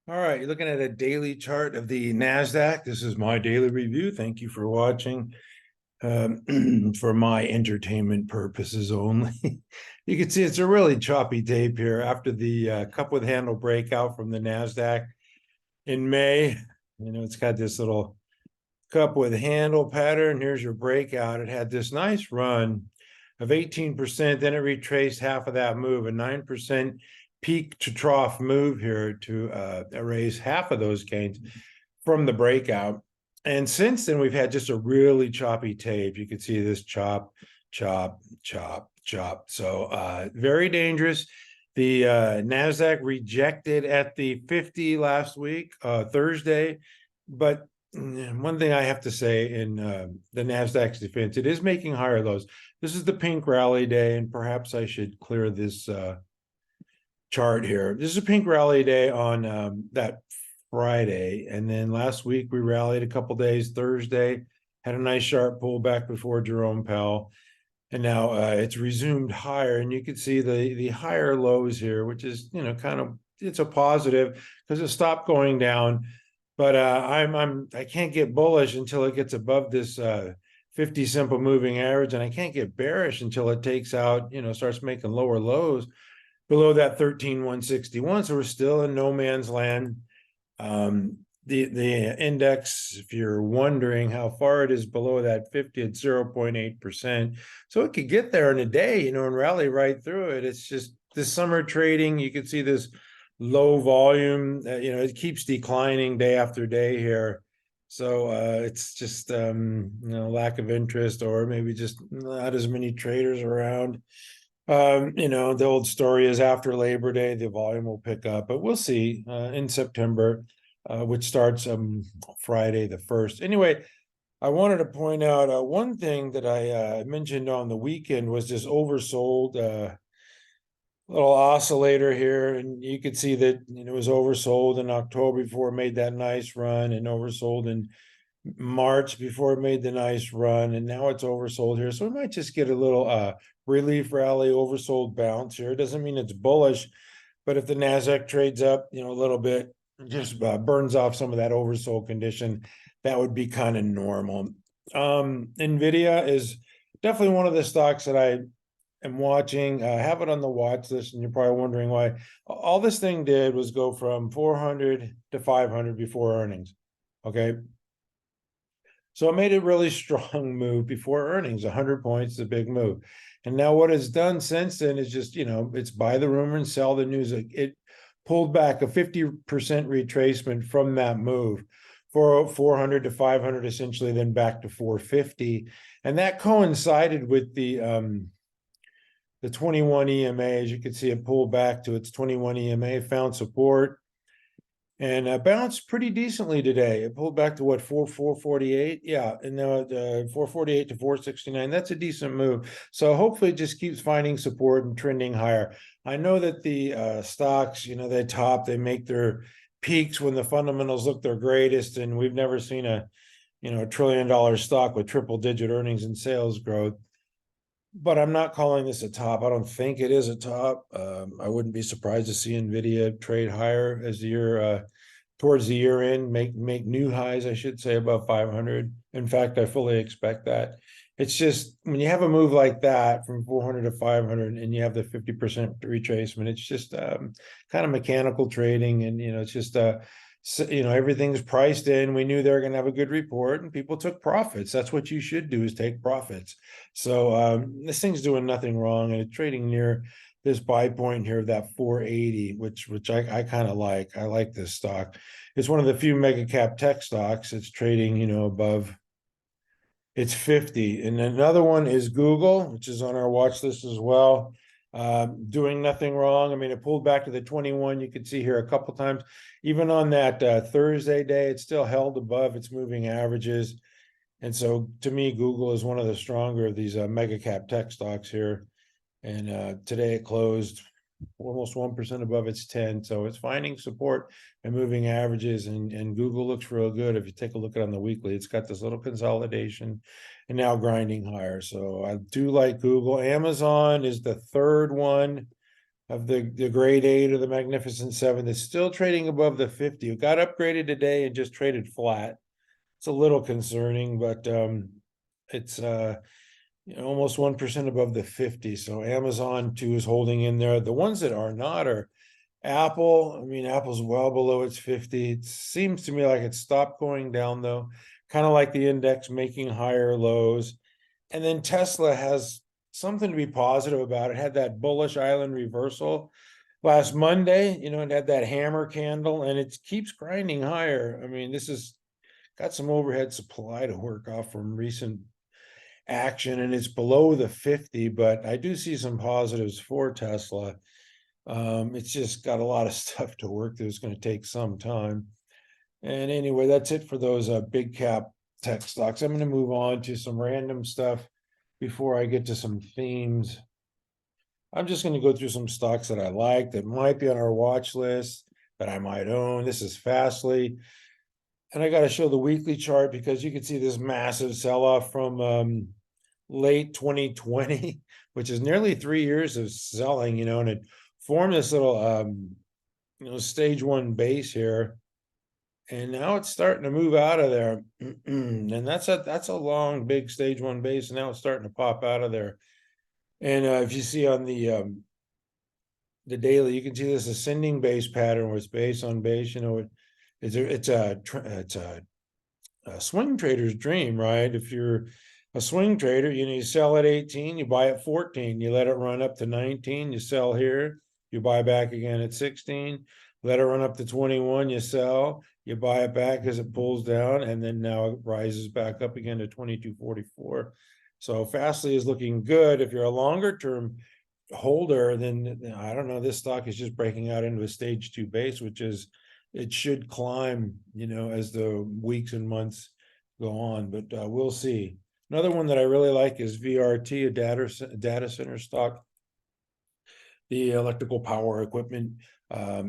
All right, you're looking at a daily chart of the Nasdaq. This is my daily review. Thank you for watching. For my entertainment purposes only. You can see it's a really choppy tape here after the cup with handle breakout from the Nasdaq in May. You know, it's got this little cup with handle pattern. Here's your breakout. It had this nice run of 18%. Then it retraced half of that move, a 9% peak to trough move here to erase half of those gains from the breakout. And since then, we've had just a really choppy tape. You can see this chop, chop, chop, chop. So very dangerous. The Nasdaq rejected at the 50 last week, Thursday. But one thing I have to say in the Nasdaq's defense, it is making higher lows. This is the pink rally day, and perhaps I should clear this chart here. This is a pink rally day on that Friday, and then last week we rallied a couple days. Thursday had a nice sharp pullback before Jerome Powell, and now it's resumed higher. And you can see the higher lows here, which is kind of, it's a positive because it stopped going down. But I can't get bullish until it gets above this 50 simple moving average, and I can't get bearish until it takes out, starts making lower lows below that 13,161. So we're still in no man's land. The index, if you're wondering how far it is below that 50, it's 0.8%. So it could get there in a day, and rally right through it. It's just this summer trading, you can see this low volume, it keeps declining day after day here. So it's just lack of interest, or maybe just not as many traders around. The old story is after Labor Day, the volume will pick up, but we'll see in September, which starts Friday the 1st. Anyway, I wanted to point out one thing that I mentioned on the weekend was this oversold little oscillator here, and you could see that it was oversold in October before it made that nice run, and oversold in March before it made the nice run, and now it's oversold here. So we might just get a little relief rally, oversold bounce here. It doesn't mean it's bullish, but if the Nasdaq trades up a little bit, just burns off some of that oversold condition, that would be kind of normal. NVDA is definitely one of the stocks that I am watching. I have it on the watch list, and you're probably wondering why. All this thing did was go from 400 to 500 before earnings. Okay. So it made a really strong move before earnings. 100 points is a big move. And now what it's done since then is just, it's buy the rumor and sell the news. It pulled back a 50% retracement from that move for 400 to 500, essentially, then back to 450. And that coincided with the 21 EMA. As you can see, it pulled back to its 21 EMA, found support, and bounced pretty decently today. It pulled back to what, 448? Yeah, and now 448 to 469. That's a decent move. So hopefully it just keeps finding support and trending higher. I know that the stocks, they top, they make their peaks when the fundamentals look their greatest, and we've never seen a $1 trillion stock with triple-digit earnings and sales growth. But I'm not calling this a top. I don't think it is a top. I wouldn't be surprised to see NVIDIA trade higher as the year towards the year end, make new highs, I should say, above 500. In fact, I fully expect that. It's just when you have a move like that from 400 to 500 and you have the 50% retracement, it's just kind of mechanical trading, and it's just everything's priced in. We knew they were going to have a good report, and people took profits. That's what you should do, is take profits. So this thing's doing nothing wrong, and it's trading near this buy point here of that 480, which I kind of like. I like this stock. It's one of the few mega cap tech stocks. It's trading, above its 50. And another one is Google, which is on our watch list as well. Doing nothing wrong. I mean, it pulled back to the 21. You could see here a couple times. Even on that Thursday day, it still held above its moving averages. And so to me, Google is one of the stronger of these mega cap tech stocks here. And today it closed almost 1% above its 10. So it's finding support and moving averages, and Google looks real good. If you take a look at it on the weekly, it's got this little consolidation and now grinding higher. So I do like Google. Amazon is the third one of the grade 8 or the Magnificent 7 that's still trading above the 50. It got upgraded today and just traded flat. It's a little concerning, but it's almost 1% above the 50. So Amazon too is holding in there. The ones that are not are Apple. I mean, Apple's well below its 50. It seems to me like it stopped going down though, kind of like the index making higher lows. And then Tesla has something to be positive about. It had that bullish island reversal last Monday, it had that hammer candle and it keeps grinding higher. I mean, this has got some overhead supply to work off from recent action and it's below the 50, but I do see some positives for Tesla. It's just got a lot of stuff to work through. It's going to take some time. And anyway, that's it for those big cap tech stocks. I'm going to move on to some random stuff before I get to some themes. I'm just going to go through some stocks that I like that might be on our watch list that I might own. This is FSLY. And I got to show the weekly chart because you can see this massive sell-off from late 2020, which is nearly 3 years of selling, and it formed this little, stage 1 base here. And now it's starting to move out of there. And that's a long, big stage 1 base. And now it's starting to pop out of there. And if you see on the daily, you can see this ascending base pattern where it's base on base, it's a swing trader's dream, right? If you're a swing trader, you sell at 18, you buy at 14, you let it run up to 19, you sell here, you buy back again at 16, let it run up to 21, you sell, you buy it back as it pulls down, and then now it rises back up again to 22.44. So FSLY is looking good. If you're a longer term holder, then I don't know, this stock is just breaking out into a stage 2 base, which is, it should climb, as the weeks and months go on, but we'll see. Another one that I really like is VRT, a data center stock. The electrical power equipment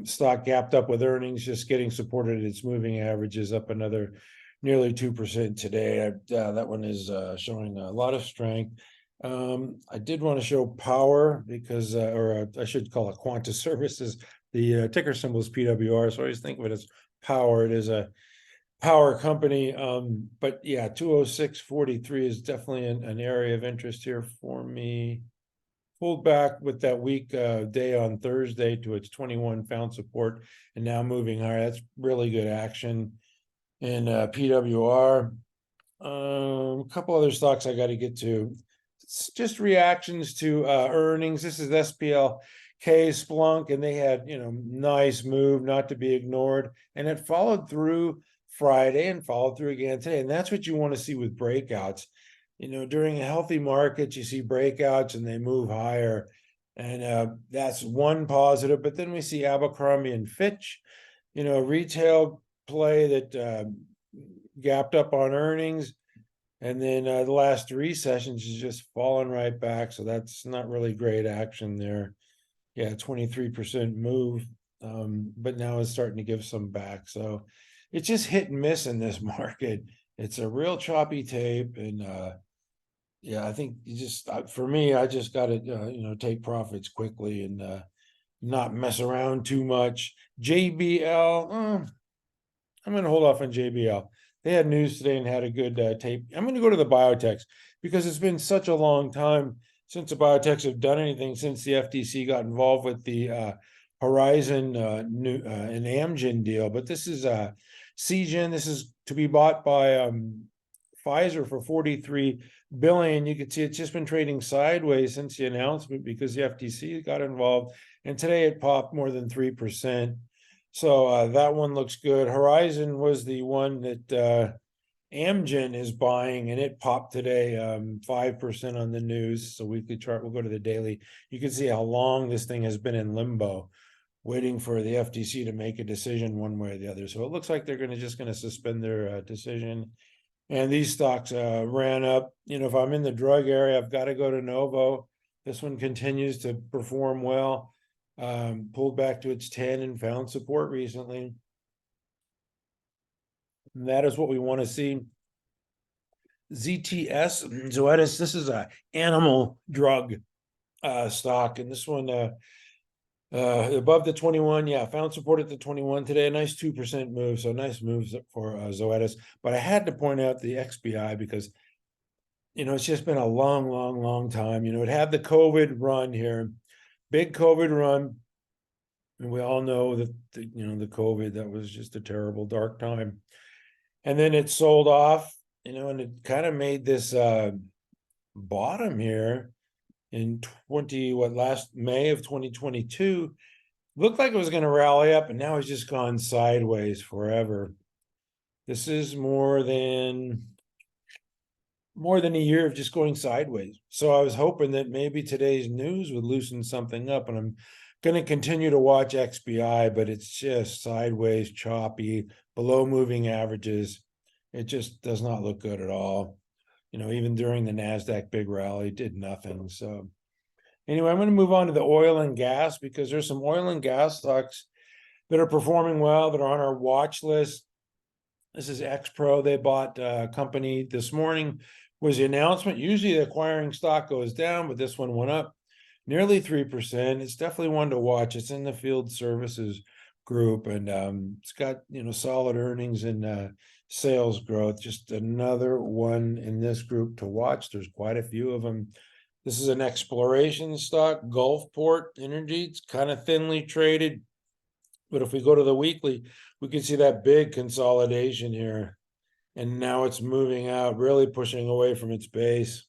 stock gapped up with earnings, just getting supported. Its moving averages up another nearly 2% today. That one is showing a lot of strength. I did want to show power because, or I should call it Quanta Services. The ticker symbol is PWR, so I always think of it as power. It is a power company, but yeah, 206.43 is definitely an area of interest here for me. Pulled back with that weak day on Thursday to its 21, found support, and now moving higher. That's really good action in PWR. A couple other stocks I got to get to. It's just reactions to earnings. This is SPLK, SPLK, and they had, nice move, not to be ignored, and it followed through Friday and followed through again today. And that's what you want to see with breakouts. During a healthy market, you see breakouts and they move higher. And that's one positive. But then we see Abercrombie and Fitch, retail play that gapped up on earnings. And then the last 3 sessions is just falling right back. So that's not really great action there. Yeah, 23% move. But now it's starting to give some back. So it's just hit and miss in this market. It's a real choppy tape. And yeah, I think you just, for me, I just got to, take profits quickly and not mess around too much. JBL, I'm going to hold off on JBL. They had news today and had a good tape. I'm going to go to the biotechs because it's been such a long time since the biotechs have done anything since the FTC got involved with the Horizon and AMGN deal. But this is SGEN. This is to be bought by Pfizer for $43 billion. You can see it's just been trading sideways since the announcement because the FTC got involved. And today it popped more than 3%. So that one looks good. Horizon was the one that AMGN is buying, and it popped today 5% on the news. So weekly chart, we'll go to the daily. You can see how long this thing has been in limbo, waiting for the FTC to make a decision one way or the other. So it looks like they're just going to suspend their decision. And these stocks ran up. If I'm in the drug area, I've got to go to Novo. This one continues to perform well. Pulled back to its 10 and found support recently. And that is what we want to see. ZTS, Zoetis, this is a animal drug stock. And this one Above the 21, yeah, found support at the 21 today. A nice 2% move, so nice moves for Zoetis. But I had to point out the XBI because it's just been a long time. It had the COVID run here, big COVID run, and we all know that the COVID, that was just a terrible dark time. And then it sold off, and it kind of made this bottom here in last May of 2022. Looked like it was going to rally up, and now it's just gone sideways forever. This is more than a year of just going sideways. So I was hoping that maybe today's news would loosen something up, and I'm going to continue to watch XBI, but it's just sideways, choppy, below moving averages. It just does not look good at all. Even during the Nasdaq big rally, did nothing. So anyway, I'm going to move on to the oil and gas, because there's some oil and gas stocks that are performing well, that are on our watch list. This is XPRO. They bought a company this morning, was the announcement. Usually the acquiring stock goes down, but this one went up nearly 3%. It's definitely one to watch. It's in the field services group, and it's got solid earnings and sales growth. Just another one in this group to watch. There's quite a few of them. This is an exploration stock, Gulfport Energy. It's kind of thinly traded, but if we go to the weekly, we can see that big consolidation here, and now it's moving out, really pushing away from its base.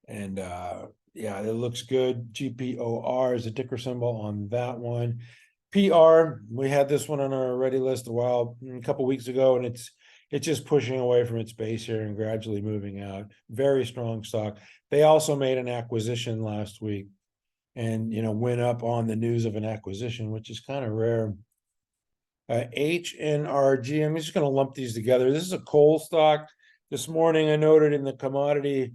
And yeah, it looks good. GPOR is a ticker symbol on that one. PR, we had this one on our ready list a couple weeks ago, and it's just pushing away from its base here and gradually moving out. Very strong stock. They also made an acquisition last week, and went up on the news of an acquisition, which is kind of rare. HNRG, I'm just going to lump these together. This is a coal stock. This morning I noted in the commodity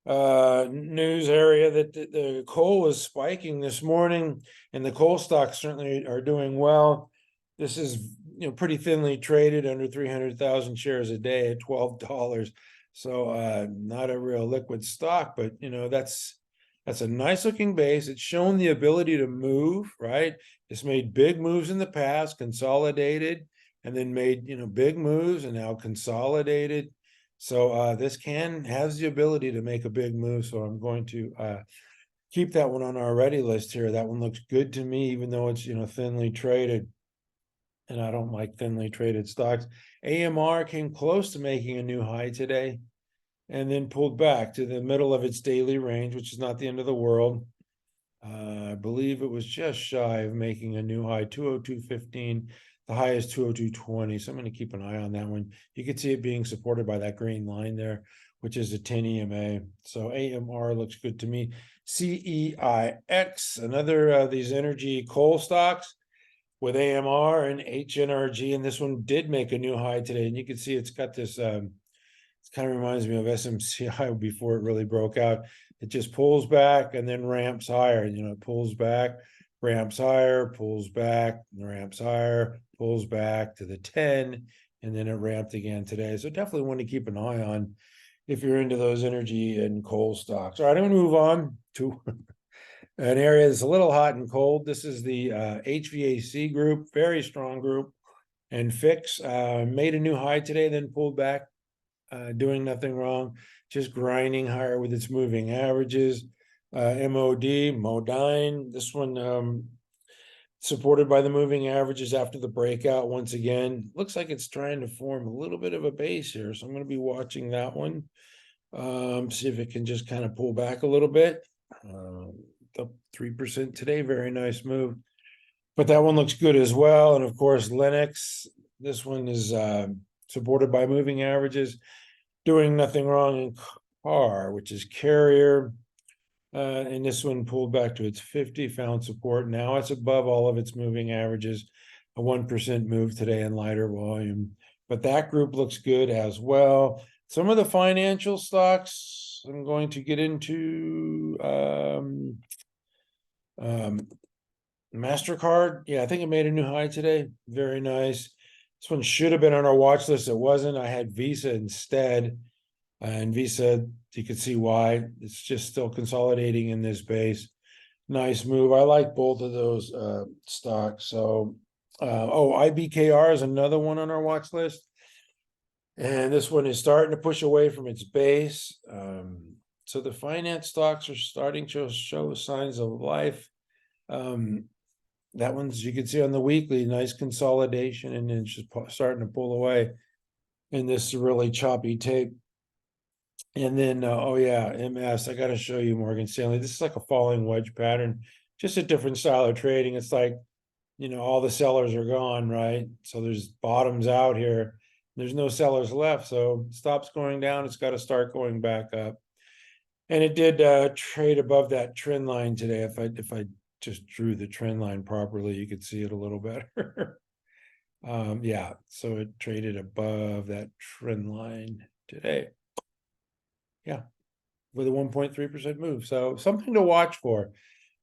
news area that the coal was spiking this morning, and the coal stocks certainly are doing well. This is pretty thinly traded, under 300,000 shares a day at $12. So not a real liquid stock, but that's a nice looking base. It's shown the ability to move, right? It's made big moves in the past, consolidated, and then made big moves, and now consolidated. So this has the ability to make a big move. So I'm going to keep that one on our ready list here. That one looks good to me, even though it's thinly traded, and I don't like thinly traded stocks. AMR came close to making a new high today, and then pulled back to the middle of its daily range, which is not the end of the world. I believe it was just shy of making a new high, 202.15. The high is 202.20. So I'm going to keep an eye on that one. You can see it being supported by that green line there, which is a 10 EMA. So AMR looks good to me. CEIX, another of these energy coal stocks with AMR and HNRG. And this one did make a new high today. And you can see it's got this, it kind of reminds me of SMCI before it really broke out. It just pulls back and then ramps higher. It pulls back, ramps higher, pulls back, ramps higher, pulls back to the 10, and then it ramped again today. So definitely one to keep an eye on if you're into those energy and coal stocks. All right, I'm going to move on to an area that's a little hot and cold. This is the HVAC group, very strong group. And Fix made a new high today, then pulled back, doing nothing wrong, just grinding higher with its moving averages. Modine, this one supported by the moving averages after the breakout once again. Looks like it's trying to form a little bit of a base here, so I'm going to be watching that one. See if it can just kind of pull back a little bit. Up 3% today, very nice move. But that one looks good as well. And of course, Linux, this one is supported by moving averages, doing nothing wrong in CARR, which is carrier. And this one pulled back to its 50, found support. Now it's above all of its moving averages, a 1% move today in lighter volume. But that group looks good as well. Some of the financial stocks I'm going to get into. MasterCard, yeah, I think it made a new high today. Very nice. This one should have been on our watch list. It wasn't. I had Visa instead. And Visa, you can see why. It's just still consolidating in this base. nice move. I like both of those stocks. So IBKR is another one on our watch list. And this one is starting to push away from its base. So the finance stocks are starting to show signs of life. That one's, you can see on the weekly, nice consolidation, and then just starting to pull away in this really choppy tape. And then, oh yeah, MS, I got to show you Morgan Stanley. This is like a falling wedge pattern, just a different style of trading. It's like, all the sellers are gone, right? So there's bottoms out here. There's no sellers left. So stops going down. It's got to start going back up. And it did trade above that trend line today. If I just drew the trend line properly, you could see it a little better. Yeah, so it traded above that trend line today. Yeah, with a 1.3% move. So something to watch for.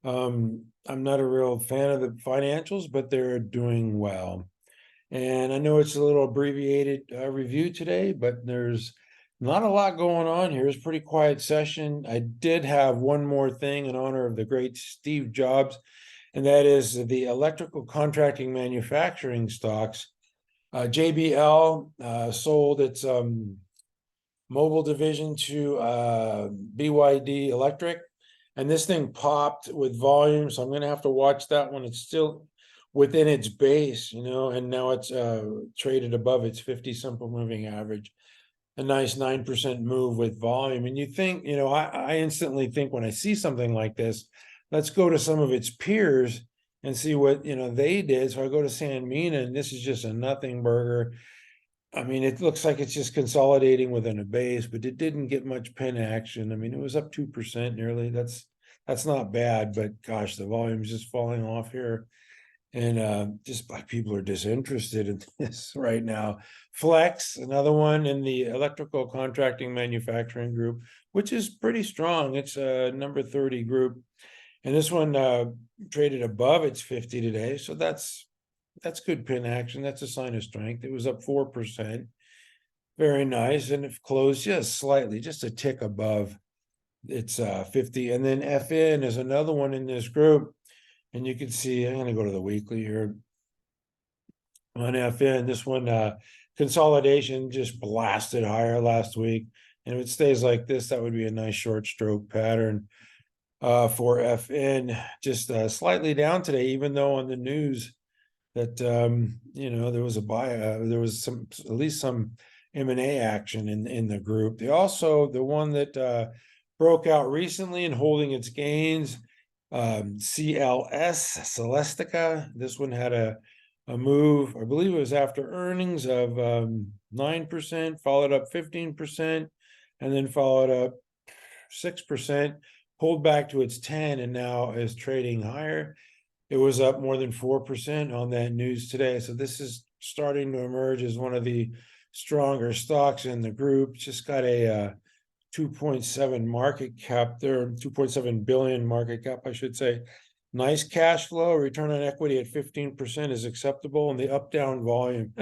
I'm not a real fan of the financials, but they're doing well. And I know it's a little abbreviated review today, but there's not a lot going on here. It's a pretty quiet session. I did have one more thing in honor of the great Steve Jobs, and that is the electrical contracting manufacturing stocks. JBL sold its mobile division to BYD Electric, and this thing popped with volume, so I'm going to have to watch that one. It's still within its base, and now it's traded above its 50 simple moving average. A nice 9% move with volume. And you think, I instantly think when I see something like this, let's go to some of its peers and see what they did. So I go to SANM, and this is just a nothing burger. I mean, it looks like it's just consolidating within a base, but it didn't get much pin action. I mean, it was up 2% nearly. That's not bad, but gosh, the volume's just falling off here. And just like people are disinterested in this right now. Flex, another one in the electrical contracting manufacturing group, which is pretty strong. It's a number 30 group. And this one traded above its 50 today. So that's good pin action. That's a sign of strength. It was up 4%. Very nice. And it closed just slightly, just a tick above its 50. And then FN is another one in this group. And you can see, I'm going to go to the weekly here on FN. This one, consolidation just blasted higher last week. And if it stays like this, that would be a nice short stroke pattern for FN. Just slightly down today, even though on the news that, there was a buy, there was at least some M&A action in the group. They also, the one that broke out recently and holding its gains, CLS, Celestica. This one had a move, I believe it was after earnings of 9%, followed up 15%, and then followed up 6%, pulled back to its 10, and now is trading higher. It was up more than 4% on that news today. So this is starting to emerge as one of the stronger stocks in the group. Just got a 2.7 market cap there, 2.7 billion market cap, I should say. Nice cash flow, return on equity at 15% is acceptable, and the up-down volume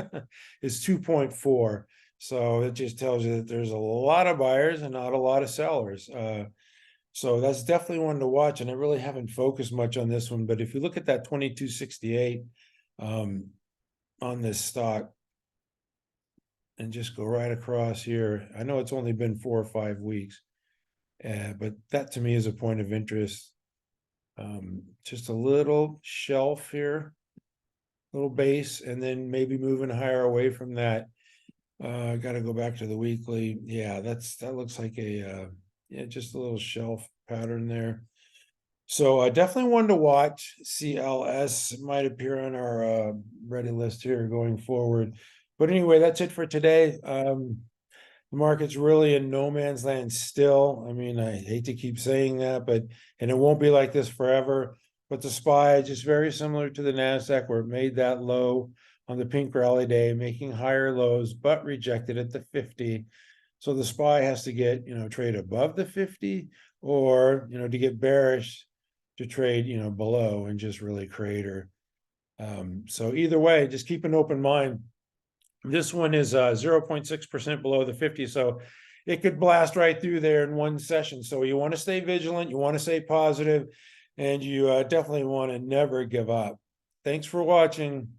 is 2.4. So it just tells you that there's a lot of buyers and not a lot of sellers. So that's definitely one to watch, and I really haven't focused much on this one. But if you look at that 2268 on this stock, and just go right across here. I know it's only been 4 or 5 weeks, but that to me is a point of interest. Just a little shelf here, little base, and then maybe moving higher away from that. I got to go back to the weekly. Yeah, that looks like a just a little shelf pattern there. So definitely one to watch. CLS might appear on our ready list here going forward. But anyway, that's it for today. The market's really in no man's land still. I mean, I hate to keep saying that, and it won't be like this forever. But the SPY, just very similar to the Nasdaq, where it made that low on the pink rally day, making higher lows, but rejected at the 50. So the SPY has to get, trade above the 50, or, to get bearish to trade, below and just really crater. So either way, just keep an open mind. This one is 0.6% below the 50, so it could blast right through there in one session. So you want to stay vigilant, you want to stay positive, and you definitely want to never give up. Thanks for watching.